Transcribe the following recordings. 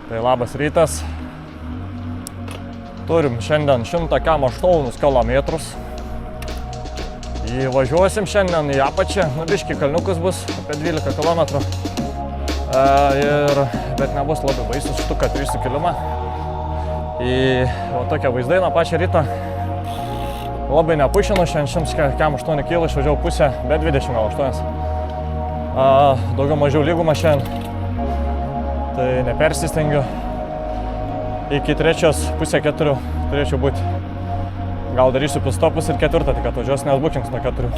Tai labas rytas. Turim šiandien 108 kilometrus. Įvažiuosim šiandien į apačią. Biškį kalniukus bus apie 12 km. Bet nebus labai baisus štuka 3 kilimą. O tokie vaizdai nuo pačią rytą. Labai nepušinu, šiandien 108 kg išvažiavau pusę, be 28. Daugiau mažiau lygumą šiandien. Tai nepersistengiu. Iki 3:30 turėčiau būti. Gal darysiu pistopus ir 4, tik atvažiuos, nes bookings nuo 4.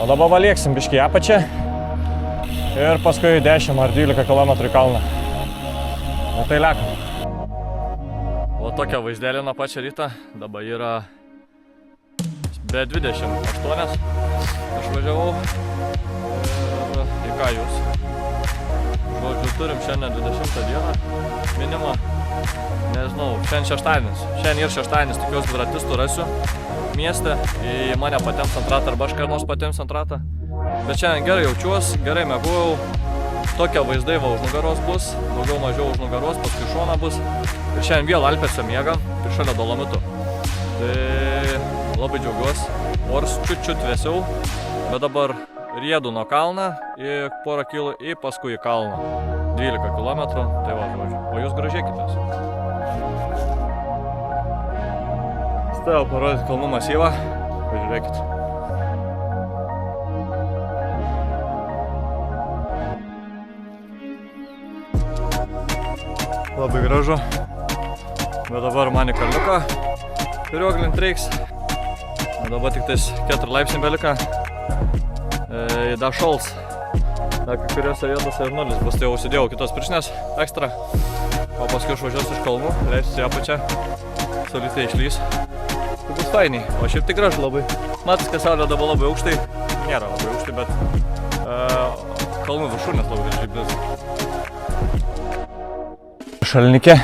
O dabar valieksim biškį apačią. Ir paskui 10 ar 12 km į kalną. O tai lekam. O tokia vaizdelė nuo pačią rytą. Dabar yra be 28. Aš važiavau. Ir į ką jūs? Žodžiu, turim šiandien 20 dieną. Minimą. Nežinau, šiandien šeštadienis. Šiandien ir šeštadienis, tikiuosi dviratistų rasiu mieste. Į mane patems ant ratą arba aš ką nors patems ant ratą. Bet šiandien gerai jaučiuosi, gerai mėgojau. Tokie vaizdai va už nugaros bus, daugiau mažiau už nugaros, paskui šoną bus. Ir šiandien vėl Alpėse miegam, ir šalia Dolomitų. Tai labai džiaugiuosi. Oras čiut vėsiau, bet dabar riedu nuo kalną į porą kilų į paskui į kalną. 12 km, tai va, žodžiu. O jūs gražiekitės. Stovau parodyti kalnų masyvą. Pažiūrėkit. Labai gražu. Bet dabar man į kalniuką perioglint reiks. Dabar tik tais 4 laipsniai belika. Da šols. Kai kuriuose vietose ir 0 bus, tai jau užsidėjau kitos pirštinės ekstra. O paskui išvažiuosiu iš kalnų, leisiu į apačią. Saulutė išlys. Tai bus fainiai. O šiaip tai gražu labai. Matas, kad saulė dabar labai aukštai. Nėra labai aukštai, bet kalnų viršūnės labai gražiai blizga. Šalnikė,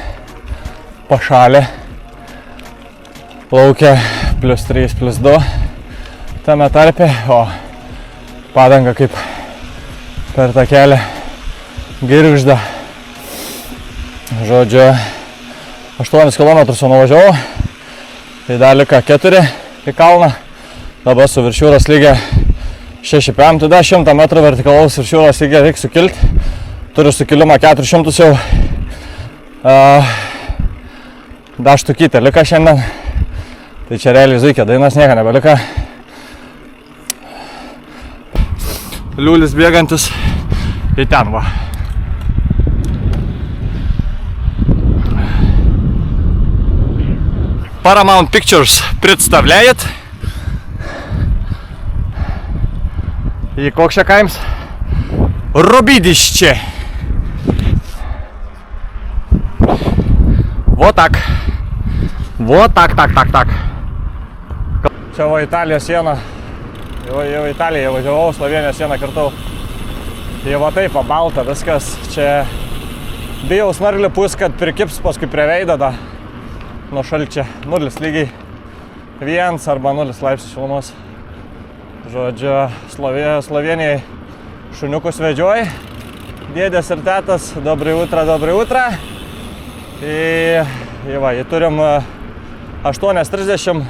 pašalė. Laukia +3, +2. Tame tarpe, o padanga kaip per tą kelią girgžda. Žodžiu, 8 km nuvažiavau. Tai dar lika 4 į kalną. Dabar su viršiūros lygia 6 pm. Tada 100 metrų vertikalaus viršiūros lygia reikia sukilti. Turiu sukilimą 400 jau. Dar štukytė lika šiandien. Tai čia realiai zuikė dainas, nieko nebelika. Liulis bėgantis į ten va. Paramount Pictures представляет и Кокша Каймс Рубидище. Вот так. Вот так. Čia va Italijos siena. Jau Italiją važiavau, Slovenijos sieną kartau. Tai va taip, balta viskas. Čia bijau snarglį pus, kad prikips paskui prie veido da. Nuo šalčia 0 lygiai 1 arba 0 laipsnių šilumos. Žodžiu, Slovenijai šuniukus vedžioji. Dėdės ir tetas, dobrai utra. Tai turim 8:30.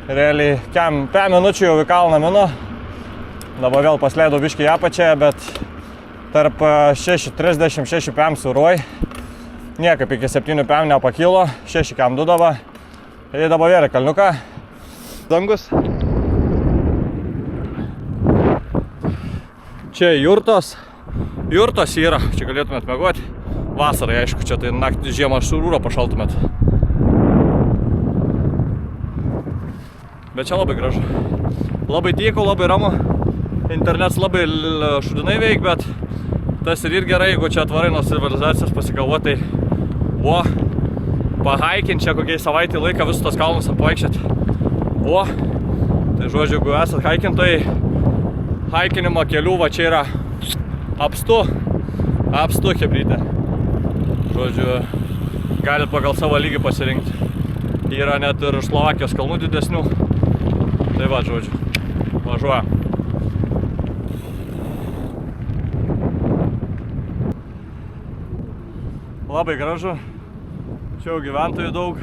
Realiai 5 minučių jau į kalną minu. Dabar vėl pasleidau biškį į apačią, bet tarp 6:30, 6 pm suroj. Niekaip iki 7 pm nepakilo, 6 km dudavo. Ir dabar vėl į kalniuką. Dangus. Čia jurtos. Jurtos yra, čia galėtumėt mėgoti. Vasarai, aišku, čia tai naktį žiemą šurūro pašaltumėt. Bet čia labai gražu. Labai tyku, labai ramu. Internetas labai šudinai veik, bet tas ir gerai, jeigu čia atvarai nuo civilizacijos pasigalvoti, tai pahaikint čia kokiai savaitį laiką visus tos kalnus apvaikščiat. Tai žodžiu, jeigu esat haikintojai, haikinimo kelių va čia yra apstu chebrytė. Žodžiu, galit pagal savo lygį pasirinkti. Yra net ir Slovakijos kalnų didesnių. Tai va, žodžiu, važiuoja. Labai gražu. Čia jau gyventojų daug.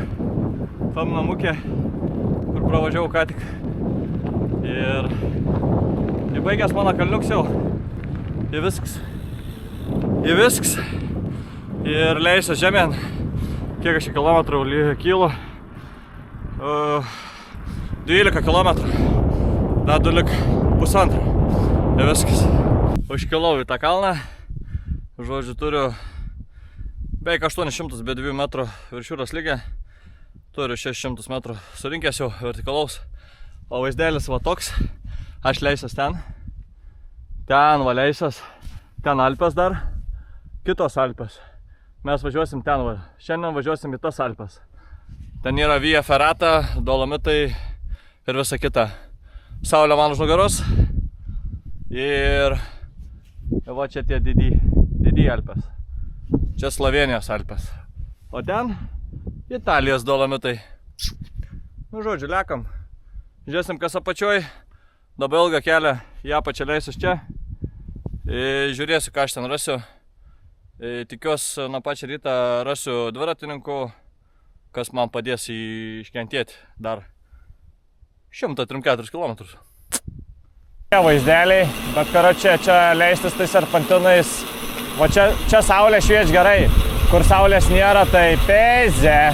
Tam namukė, kur pravažiavau ką tik. Ir baigęs mano kalniuks jau. Į visks. Ir leisiu žemėn. Kiek aš kilometrų kylu? 12 kilometrų. Dar du lik pusantro. Ir viskas. Užkilau į tą kalną. Žodžiu, turiu beveik 800 be 2 metrų viršūros lygį. Turiu 600 metrų surinkęs jau vertikalaus. O vaizdelis va toks. Aš leisiuos ten. Ten va leisiuos. Ten Alpės dar. Kitos Alpės. Mes važiuosim ten va. Šiandien važiuosim į tas Alpės. Ten yra Via Ferrata, Dolomitai ir visa kita. Saulė man už nugaros. Ir va čia tie didį Alpės. Čia Slovenijos Alpės. O ten Italijos Dolomitai. Nu žodžiu, lekam. Žiūrėsim kas apačioj. Dabar ilgą kelią į apačią leisiuos čia. Žiūrėsiu ką aš ten rasiu. Tikiuosi nuo pačią rytą rasiu dviratininkų, kas man padės iškentėti dar 134 km. Čia vaizdeliai, bet karočią čia leistis tais serpantinais. Va čia saulė šviečia gerai, kur saulės nėra, tai pezė.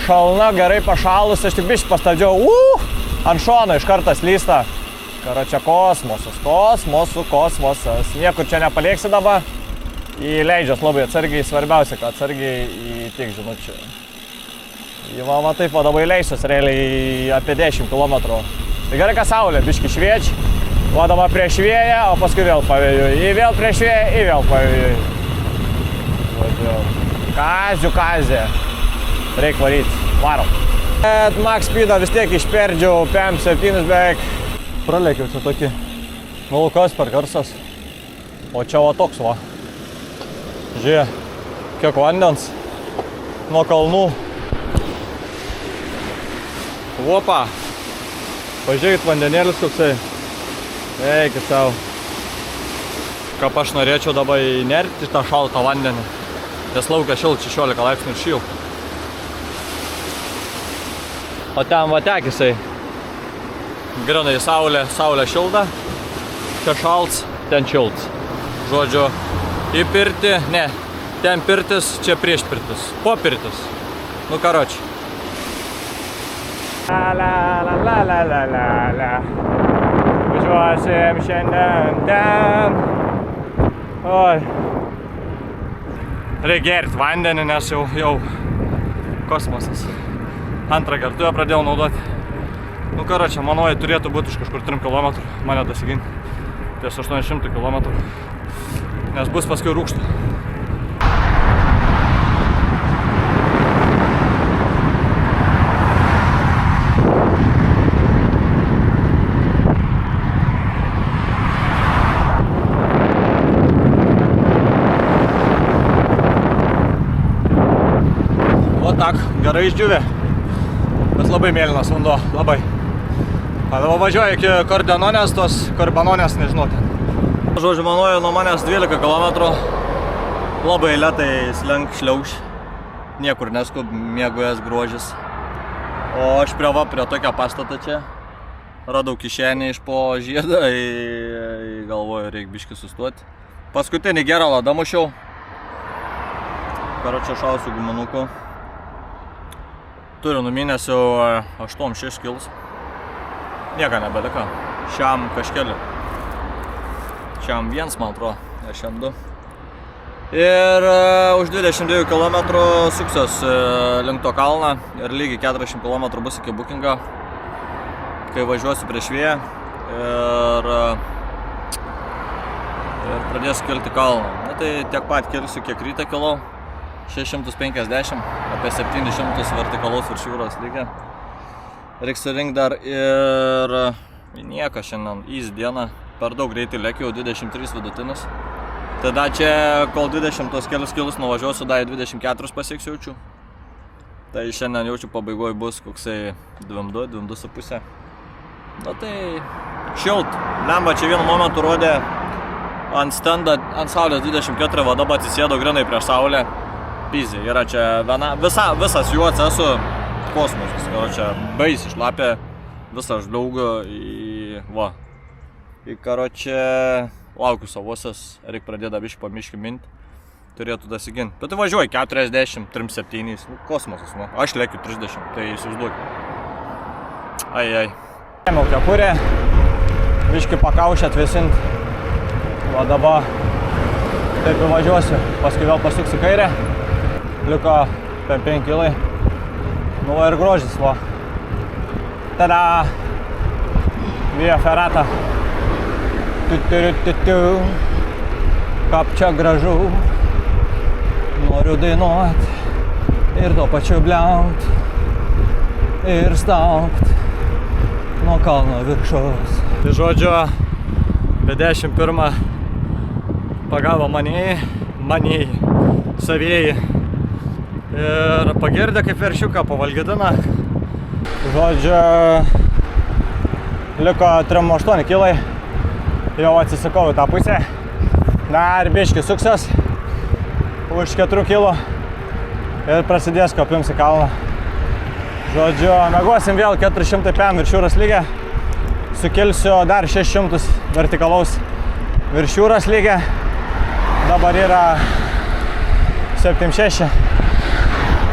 Šalna gerai pašalus, aš tik biškį pastabdžiau, ant šono iš karto slysta. Karočią kosmosas. Niekur čia nepalieksi dabar. Įleidžias labai atsargiai, svarbiausia, kad atsargiai į tiek žinučių. Va taip, va dabar įleisiuos realiai apie 10 km. Tai gerai, kad saulė biškį šviečia. Va dabar prieš vėją, o paskui vėl pavėju. Į vėl prieš vėją, į vėl pavėju. Kazė. Reik varyti. Varom. Max speedą vis tiek išperdžiau, PM7 beveik. Pralėkiau čia tokį Nulkas per garsas. O čia va toks va. Žiūrė, kiek vandens nuo kalnų. Opa! Pažiūrėkit vandenėlis koksai. Eikit savo. Kaip aš norėčiau dabar įnerti tą šaltą vandenį. Nes laukia šilt 16 laipsnių ir šil. O ten va tek jisai. Grinai saulė šilda. Čia šalts, ten šilts. Žodžiu, į pirtį, ne, ten pirtis, čia prieš pirtis, po pirtis. Nu karoči. La. Važiuosim šiandien ten. Oi. Reikia gerti vandenį, nes jau kosmosas. Antrą kartą pradėjau naudoti. Nu karoči, manau, turėtų būti už kažkur 3 km. Mane dasiginti. Ties 800 km. Nes bus paskui rūkštų. O tak, gerai išdžiūvė. Bet labai mėlynas vanduo, labai. Dabar važiuoju iki Kordenonės, tos Korbanonės, nežinau ten. Žodžiu, manuoju nuo manęs 12 km. Labai lėtai slenk šliauš. Niekur neskub, mėguojas grožis. O aš prie tokio pastato čia. Radau kišenį iš po žiedą. Galvoju, reikia biškį sustoti. Paskutinį gerą ladą mušiau. Karočią šausiu guminuku. Turiu numinęs jau 8-6 kilus. Nieka nebelika. Šiam kažkeli. Šiam 1, man atrodo, ir šiam 2. Ir už 22 km suksios link to kalną ir lygiai 40 km bus iki Bukingo, kai važiuosiu prieš vėją ir pradėsiu kilti kalną. Na tai tiek pat kilsiu, kiek rytą kilau, 650, apie 700 vertikalaus virš jūros lygio. Reiks surinkti dar ir nieko šiandien, easy diena. Per daug greitai lėkiau, 23 vidutinis. Tada čia, kol 20 tos kelius kilus nuvažiuosiu, dar 24 pasieksiu jaučiu. Tai šiandien jaučiu pabaigoj bus koksai 2,5. Na tai šilt. Lemba čia vienu momentu rodė ant standą, ant saulės 24, va dabar atsisėdo grinai prieš saulę. pizė. Yra čia visas juots esu kosmosas. Karočią, baisiai šlapė, visą žliaugą į, va. Ir karočią, laukiu savosios, reikia pradėti biškį pamiškį minti. Turėtų dasiginti. Bet tu važiuoji 40, 37, kosmosas, nu. Aš lėkiu 30, tai įsivaizduoju. Ai. Ėmiau kepurę, biškį pakaušę atvėsinti. Va dabar taip įvažiuosiu, paskui vėl pasuksiu kairę. Liko 5 kilai. Nu va ir grožis, va. Tada! Via Ferrata. Kaip čia gražu. Noriu dainuot ir tuo pačiu bliaut ir staukt nuo kalno viršaus. Tai žodžiu, 51 pagavo maniai, savieji ir pagirdė kaip veršiuką pavalgydina. Žodžiu, liko 3,8 kilai, jau atsisakau į tą pusę. Dar biškį suksios už 4 kilų ir prasidės kopims į kalną. Žodžiu, mėgosim vėl 400 pm virš jūros lygę. Sukilsiu dar 600 vertikalaus virš jūros lygę. Dabar yra 7,6.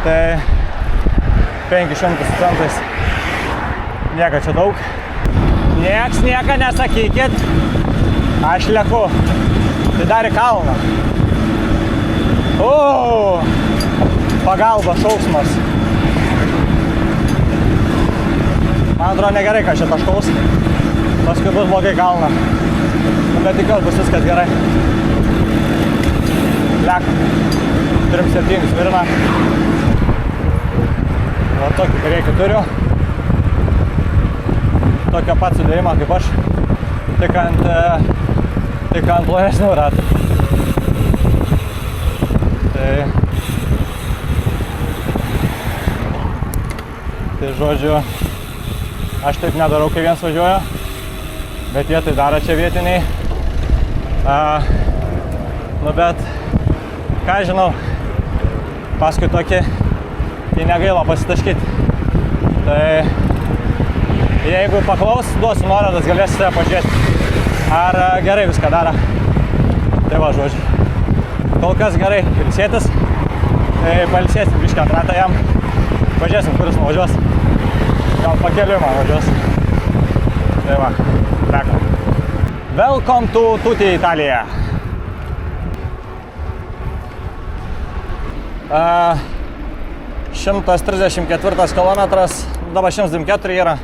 Tai 500 centais. Nieko čia daug. Nieks nieko nesakykit. Aš leku. Tai dar į kalną. Pagalba, šauksmas. Man atrodo negerai, kad čia taškaus. Paskui bus blogai kalną. Bet tikiuosi bus viskas gerai. Leku. 3,7 svirina. O tokį priekį turiu. Tokio pat sudėjimą kaip aš. Tik ant plonesnių ratų. Tai žodžiu, aš taip nedarau, kai viens važiuoja, bet jie tai daro čia vietiniai. Nu bet, ką žinau, paskui tokį, tai negaila pasitaškyti. Tai jeigu paklaus, duosiu nuorodas, galėsite pažiūrėti, ar gerai viską daro. Tai va, žodžiu. Kol kas gerai ilsėtis, tai pailsėsim biškį ant ratą jam. Pažiūrėsim, kuris nuvažiuos. Gal pakeliui man važiuos. Tai va, lekom. Welcome to Tutti Italija. 134 kilometras, dabar 124 yra.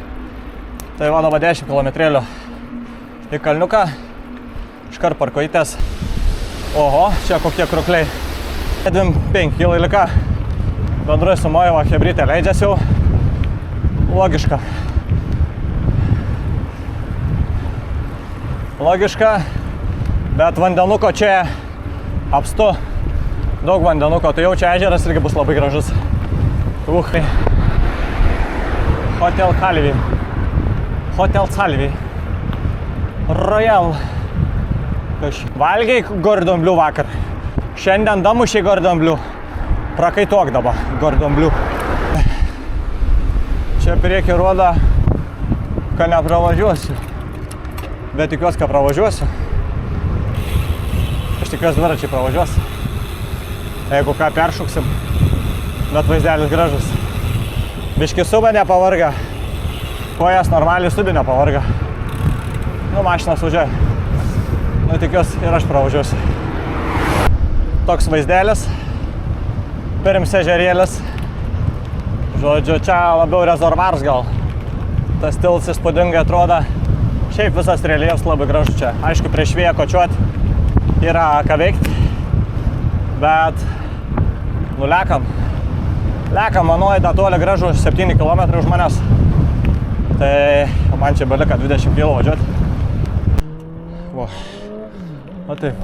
Tai va, dabar 10 kilometrėlių į kalniuką. Iškart parkojitės. Oho, čia kokie krukliai. 25 kilai lika. Bendrai sumoju, va, hebrytė leidžiasi jau. Logiška. Logiška, bet vandenuko čia apstu. Daug vandenuko, tai jau čia ežeras irgi bus labai gražus. Hotel Calvi. Hotel Calvi. Royal. Valgiai Gordon Blue vakar. Šiandien damušiai Gordon Blue. Prakaituok dabar Gordon Blue. Čia priekį rodo, kad nepravažiuosiu. Bet tikiuosi, kad pravažiuosiu. Aš tikiuosi dviračiai pravažiuos. Jeigu ką peršuksim. Bet vaizdelis gražus. Biški subė nepavarga. Kojas normaliai subė nepavarga. Nu, mašinas važiuoja. Nu, tikiuosi ir aš pravažiuosiu. Toks vaizdelis. Perims ežerėlis. Žodžiu, čia labiau rezervaras gal. Tas tiltas įspūdingai atrodo. Šiaip visas reljefas labai gražu čia. Aišku, prieš vėją kočiuot yra ką veikti. Bet, nu, lekam. Lekam, manau, į tą tolį gražu 7 km už manęs. Tai man čia belika 20 km važiuoti. Va. O taip.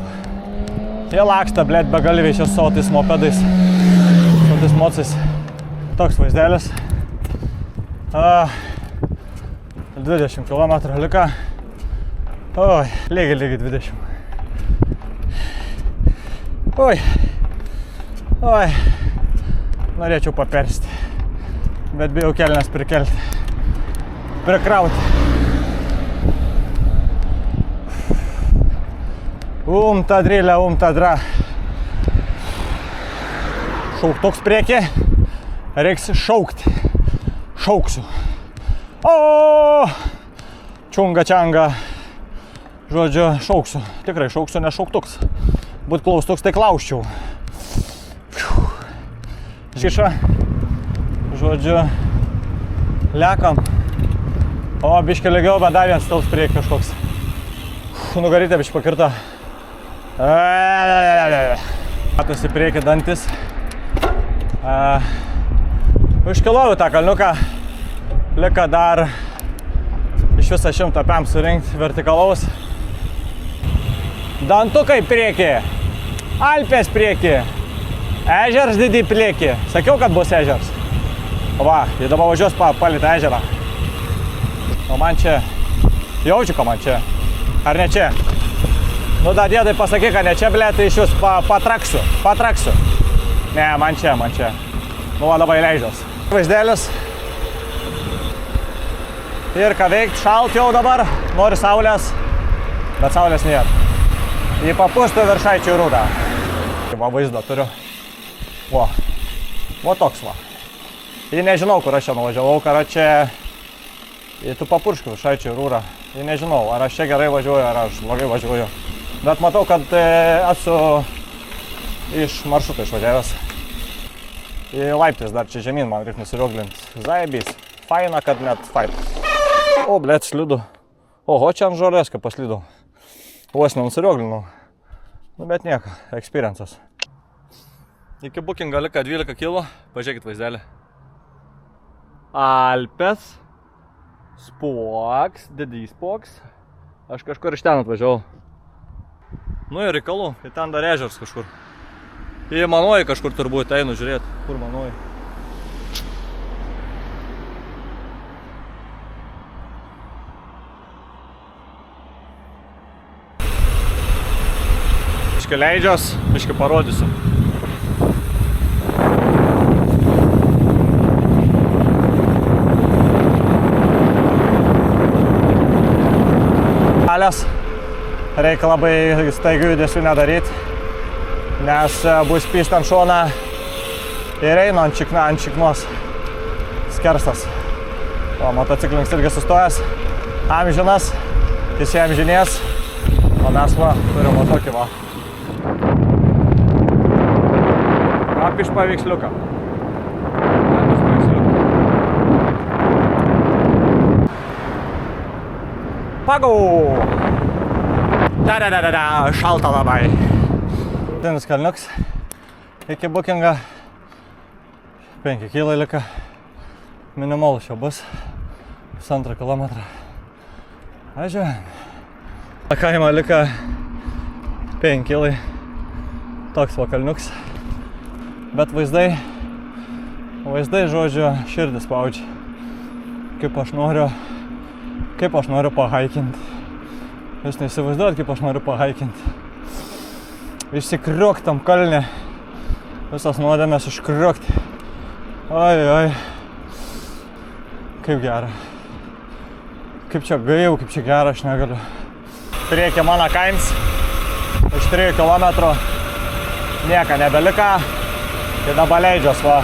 Jie laksta, blėt, begalviai čia savo tais mopedais. Su tais mocais. Toks vaizdelis. 20 km lika. Oi, lygiai 20. Oi. Oi, norėčiau papersti, bet bijau kelnes prikelti, prikrauti. Ta drylė, ta dra. Šauktoks priekį, reiks šaukti. Šauksiu. O! Čunga čianga. Žodžiu, šauksiu. Tikrai šauksiu, ne šauktuks. Būt klaustuks, tai klausčiau. Žiša. Žodžiu, lekam. O, biškį lygiau, bet dar vienas stils priekį kažkoks. Nugarytė biškį pakirta. Matosi priekį dantis. Užkiloviu tą kalniuką. Lika dar iš visą 100 pem surinkti vertikalaus. Dantukai priekį. Alpės priekį. Ežers didį priekį. Sakiau, kad bus ežers. Va, jie dabar važiuos palit ežerą. O man čia, jaučiu, kad man čia. Ar ne čia? Nu, da dėdai pasakyk, kad ne čia, ble, tai iš jūs patraksiu. Ne, man čia. Nu, va, dabar leidžiuos. Vaizdelis. Ir ką veikt, šalt jau dabar. Nori saulės, bet saulės nėra. Jį papūstų viršaičių rūdą. Va, vaizdą turiu. Va toks va. Jį nežinau, kur aš čia nuvažiavau, ar čia... Jį tu papurškiu viršaičių rūdą. Jį nežinau, ar aš čia gerai važiuoju, ar aš blogai važiuoju. Bet matau, kad esu iš maršruto išvažiavęs. Į laiptis dar čia žemyn man reikia nusirioglinti. Zaibys. Faina, kad net faina. O, blėt, slidu. Oho, čia ant žolės, kaip paslidau. Vos nenusirioglinau. Nu, bet nieko, experiences. Iki bookingo lika 12 kilo. Pažiūrėkit vaizdelį. Alpės. Spoks, didys spoks. Aš kažkur iš ten atvažiavau. Nu ir reikalų, tai ten dar ežers kažkur. Į Manojį kažkur turbūt einu žiūrėti. Kur Manojį? Biškį leidžios, biškį parodysiu. Reikia labai staigių judesių nedaryti, nes bus pyst ant šoną ir eina ant šiknos skersas. O motociklininkas irgi sustojęs, amžinas, jis amžinės, o mes va, turim va tokį va. Apiš paveiksliuką. Pagau! Šalta labai. Dinis kalniuks. Iki bookinga 5 kilai lika. Minimalus jau bus. 1,5 kilometrą. Važiuojam. Kaimo lika 5 kilai. Toks va kalniuks. Bet vaizdai, žodžiu, širdis spaudžia. Kaip aš noriu pahaikinti. Jūs neįsivaizduojat, kaip aš noriu pahaikinti. Išsikriuokti tam kalne. Visas nuodėmės iškriuokti. Oi. Kaip gera. Kaip čia gaivu, kaip čia gera, aš negaliu. Priekį mano kaims. Iš 3 kilometrų. Nieka nebelika. Tai dabar leidžiuos, va.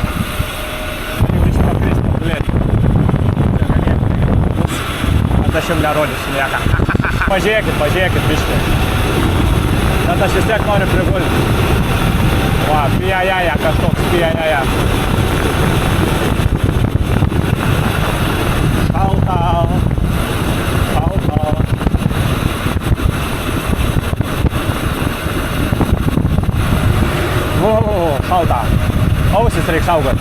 Iš pakristam plėti. Bet aš jums nerodysiu nieką. Pažiūrėkit, biškį. Bet aš vis tiek noriu prigulti. Va, pijajaja, kažkoks pijajaja. Šalta. Šalta. Ausis reikia saugot.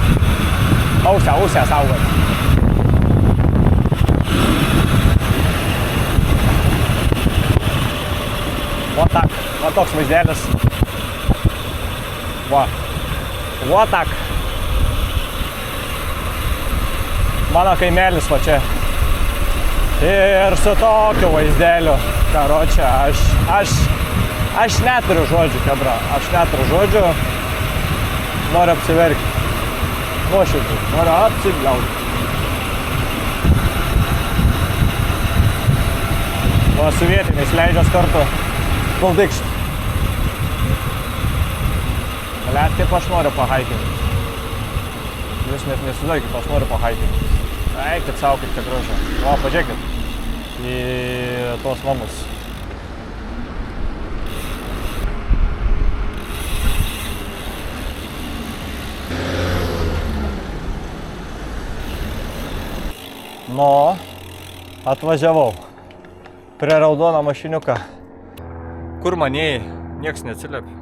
Ausę saugot. Va toks vaizdelis. Va tak. Mano kaimelis va čia. Ir su tokiu vaizdeliu. Karočią, aš neturiu žodžių, kebra. Aš neturiu žodžių. Noriu apsiverkti. Nuoširdžiai, noriu apsibliauti. Va su vietiniais leidžias kartu puldikšti. Blet, kaip aš noriu pahaikinti. Jūs net nesilaikit, aš noriu pahaikinti. Eikit savo, kaip čia gražu. Va, pažiūrėkit į tos namus. Nu, atvažiavau prie raudoną mašiniuką. Kur manėjai? Niekas neatsiliepia.